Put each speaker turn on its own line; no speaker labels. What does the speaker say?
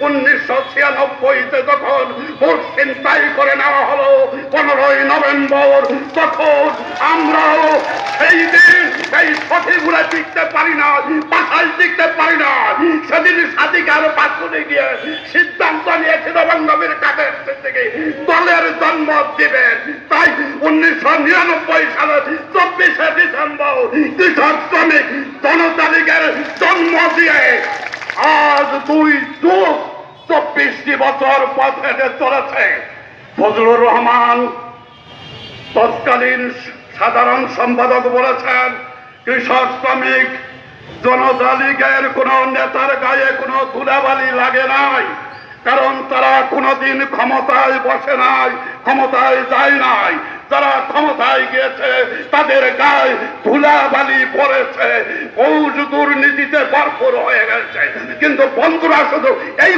1996-তে যখন ভোট ছিনতাই করে নেওয়া হলো 15ই নভেম্বর, তখন আমরাও সেই দিন এই সঠিকগুলো টিকতে পারি না, বাসায় টিকতে পারি না। সেদিন সাদিকার বাথরুমে গিয়ে সিদ্ধান্ত নিয়েছিল বান্ধবীর কাদের থেকে দলের জন্ম দিবেন। তাই 1999 সালের 24শে ডিসেম্বর কৃষক শ্রমিক জনতা লীগের জন্ম দিয়ে আজ 2 যুগ 24টি বছর পথ হেঁটে চলেছে। ফজলুর রহমান তৎকালীন সাধারণ সম্পাদক বলেছেন, কৃষক শ্রমিক জনতা লীগের কোন নেতার গায়ে কোনো ধুলাবালি লাগে নাই, কারণ তারা কোনোদিন ক্ষমতায় বসে নাই, ক্ষমতায় যায় নাই। যারা ক্ষমতায় গিয়েছে তাদের গায়ে ধুলাবালি পড়েছে, ঘুষ দুর্নীতিতে ভরপুর হয়ে গেছে। কিন্তু বন্ধুরা, শুধু এই